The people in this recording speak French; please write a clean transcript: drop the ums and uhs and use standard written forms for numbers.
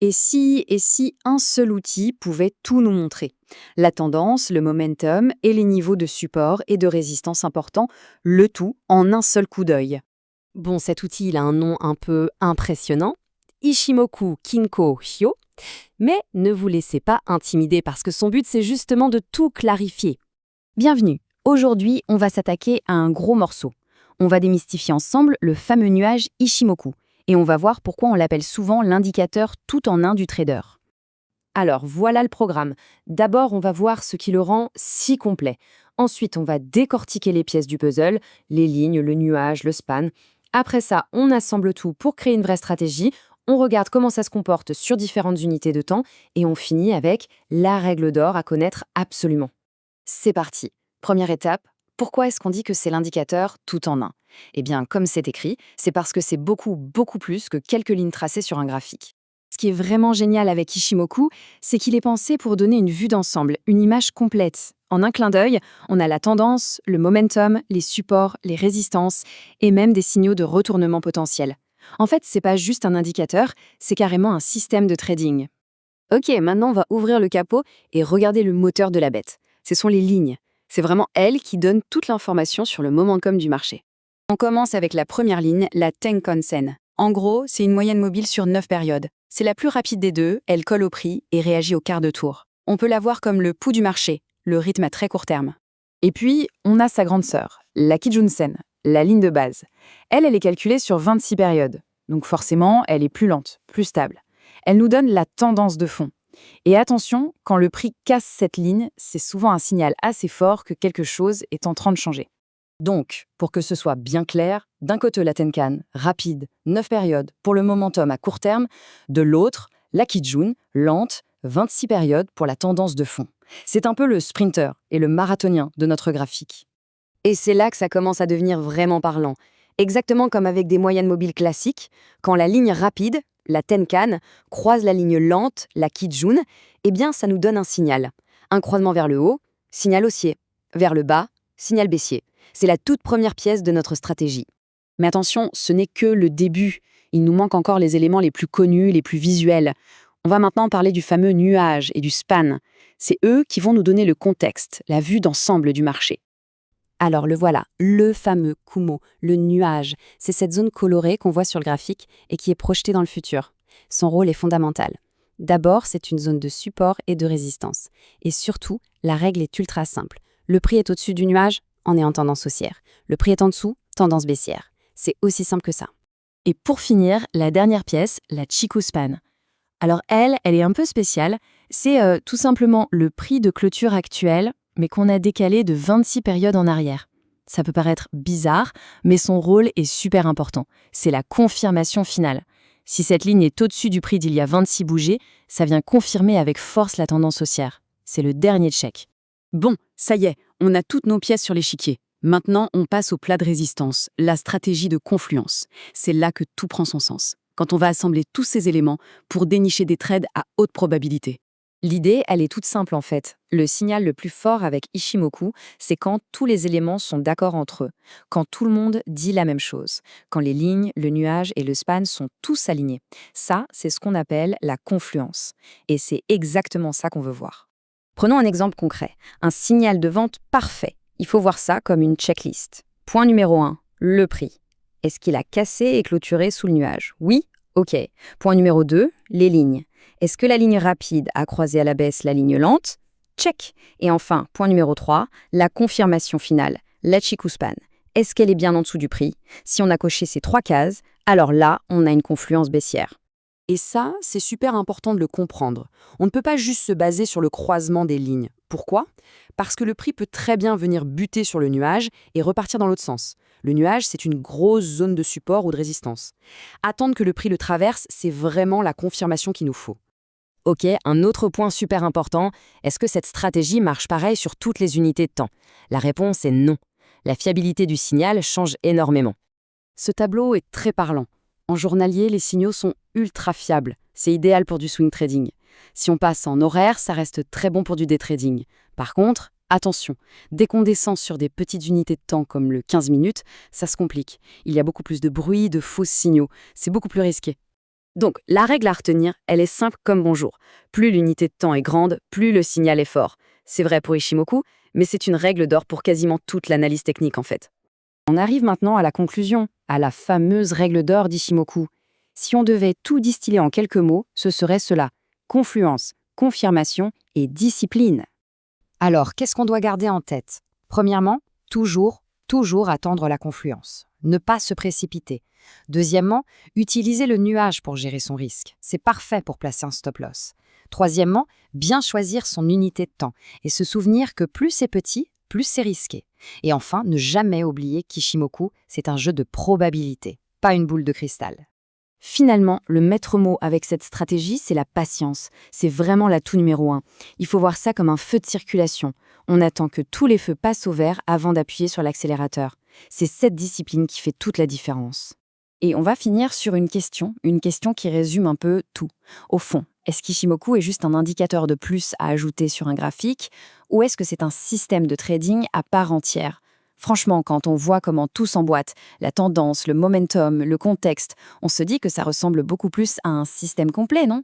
Et si un seul outil pouvait tout nous montrer? La tendance, le momentum et les niveaux de support et de résistance importants, le tout en un seul coup d'œil. Bon, cet outil, il a un nom un peu impressionnant, Ishimoku Kinko Hyo, mais ne vous laissez pas intimider parce que son but, c'est justement de tout clarifier. Bienvenue. Aujourd'hui, on va s'attaquer à un gros morceau. On va démystifier ensemble le fameux nuage Ishimoku. Et on va voir pourquoi on l'appelle souvent l'indicateur tout en un du trader. Alors, voilà le programme. D'abord, on va voir ce qui le rend si complet. Ensuite, on va décortiquer les pièces du puzzle, les lignes, le nuage, le span. Après ça, on assemble tout pour créer une vraie stratégie. On regarde comment ça se comporte sur différentes unités de temps et on finit avec la règle d'or à connaître absolument. C'est parti. Première étape, pourquoi est-ce qu'on dit que c'est l'indicateur tout en un? Eh bien, comme c'est écrit, c'est parce que c'est beaucoup, beaucoup plus que quelques lignes tracées sur un graphique. Ce qui est vraiment génial avec Ishimoku, c'est qu'il est pensé pour donner une vue d'ensemble, une image complète. En un clin d'œil, on a la tendance, le momentum, les supports, les résistances et même des signaux de retournement potentiel. En fait, c'est pas juste un indicateur, c'est carrément un système de trading. Ok, maintenant on va ouvrir le capot et regarder le moteur de la bête. Ce sont les lignes. C'est vraiment elles qui donnent toute l'information sur le momentum du marché. On commence avec la première ligne, la Tenkan-sen. En gros, c'est une moyenne mobile sur 9 périodes. C'est la plus rapide des deux, elle colle au prix et réagit au quart de tour. On peut la voir comme le pouls du marché, le rythme à très court terme. Et puis, on a sa grande sœur, la Kijun-sen, la ligne de base. Elle est calculée sur 26 périodes. Donc forcément, elle est plus lente, plus stable. Elle nous donne la tendance de fond. Et attention, quand le prix casse cette ligne, c'est souvent un signal assez fort que quelque chose est en train de changer. Donc, pour que ce soit bien clair, d'un côté la Tenkan, rapide, 9 périodes pour le momentum à court terme, de l'autre, la Kijun, lente, 26 périodes pour la tendance de fond. C'est un peu le sprinter et le marathonien de notre graphique. Et c'est là que ça commence à devenir vraiment parlant. Exactement comme avec des moyennes mobiles classiques, quand la ligne rapide, la Tenkan, croise la ligne lente, la Kijun, eh bien ça nous donne un signal. Un croisement vers le haut, signal haussier. Vers le bas, signal baissier. C'est la toute première pièce de notre stratégie. Mais attention, ce n'est que le début. Il nous manque encore les éléments les plus connus, les plus visuels. On va maintenant parler du fameux nuage et du span. C'est eux qui vont nous donner le contexte, la vue d'ensemble du marché. Alors le voilà, le fameux Kumo, le nuage. C'est cette zone colorée qu'on voit sur le graphique et qui est projetée dans le futur. Son rôle est fondamental. D'abord, c'est une zone de support et de résistance. Et surtout, la règle est ultra simple. Le prix est au-dessus du nuage, on est en tendance haussière. Le prix est en dessous, tendance baissière. C'est aussi simple que ça. Et pour finir, la dernière pièce, la Chikou Span. Alors elle est un peu spéciale. C'est tout simplement le prix de clôture actuel, mais qu'on a décalé de 26 périodes en arrière. Ça peut paraître bizarre, mais son rôle est super important. C'est la confirmation finale. Si cette ligne est au-dessus du prix d'il y a 26 bougées, ça vient confirmer avec force la tendance haussière. C'est le dernier check. Bon, ça y est, on a toutes nos pièces sur l'échiquier. Maintenant, on passe au plat de résistance, la stratégie de confluence. C'est là que tout prend son sens, quand on va assembler tous ces éléments pour dénicher des trades à haute probabilité. L'idée, elle est toute simple en fait. Le signal le plus fort avec Ishimoku, c'est quand tous les éléments sont d'accord entre eux, quand tout le monde dit la même chose, quand les lignes, le nuage et le span sont tous alignés. Ça, c'est ce qu'on appelle la confluence. Et c'est exactement ça qu'on veut voir. Prenons un exemple concret, un signal de vente parfait. Il faut voir ça comme une checklist. Point numéro 1, le prix. Est-ce qu'il a cassé et clôturé sous le nuage? Oui? Ok. Point numéro 2, les lignes. Est-ce que la ligne rapide a croisé à la baisse la ligne lente? Check. Et enfin, point numéro 3, la confirmation finale, la Chikou Span. Est-ce qu'elle est bien en dessous du prix? Si on a coché ces 3 cases, alors là, on a une confluence baissière. Et ça, c'est super important de le comprendre. On ne peut pas juste se baser sur le croisement des lignes. Pourquoi? Parce que le prix peut très bien venir buter sur le nuage et repartir dans l'autre sens. Le nuage, c'est une grosse zone de support ou de résistance. Attendre que le prix le traverse, c'est vraiment la confirmation qu'il nous faut. Ok, un autre point super important, est-ce que cette stratégie marche pareil sur toutes les unités de temps? La réponse est non. La fiabilité du signal change énormément. Ce tableau est très parlant. En journalier, les signaux sont ultra fiables. C'est idéal pour du swing trading. Si on passe en horaire, ça reste très bon pour du day trading. Par contre, attention, dès qu'on descend sur des petites unités de temps comme le 15 minutes, ça se complique. Il y a beaucoup plus de bruit, de faux signaux. C'est beaucoup plus risqué. Donc, la règle à retenir, elle est simple comme bonjour. Plus l'unité de temps est grande, plus le signal est fort. C'est vrai pour Ishimoku, mais c'est une règle d'or pour quasiment toute l'analyse technique en fait. On arrive maintenant à la conclusion, à la fameuse règle d'or d'Ishimoku. Si on devait tout distiller en quelques mots, ce serait cela: confluence, confirmation et discipline. Alors, qu'est-ce qu'on doit garder en tête? Premièrement, toujours attendre la confluence. Ne pas se précipiter. Deuxièmement, utiliser le nuage pour gérer son risque. C'est parfait pour placer un stop-loss. Troisièmement, bien choisir son unité de temps et se souvenir que plus c'est petit, plus c'est risqué. Et enfin, ne jamais oublier qu'Ishimoku, c'est un jeu de probabilité, pas une boule de cristal. Finalement, le maître mot avec cette stratégie, c'est la patience. C'est vraiment l'atout numéro 1. Il faut voir ça comme un feu de circulation. On attend que tous les feux passent au vert avant d'appuyer sur l'accélérateur. C'est cette discipline qui fait toute la différence. Et on va finir sur une question qui résume un peu tout. Au fond, est-ce qu'Ishimoku est juste un indicateur de plus à ajouter sur un graphique, ou est-ce que c'est un système de trading à part entière? Franchement, quand on voit comment tout s'emboîte, la tendance, le momentum, le contexte, on se dit que ça ressemble beaucoup plus à un système complet, non?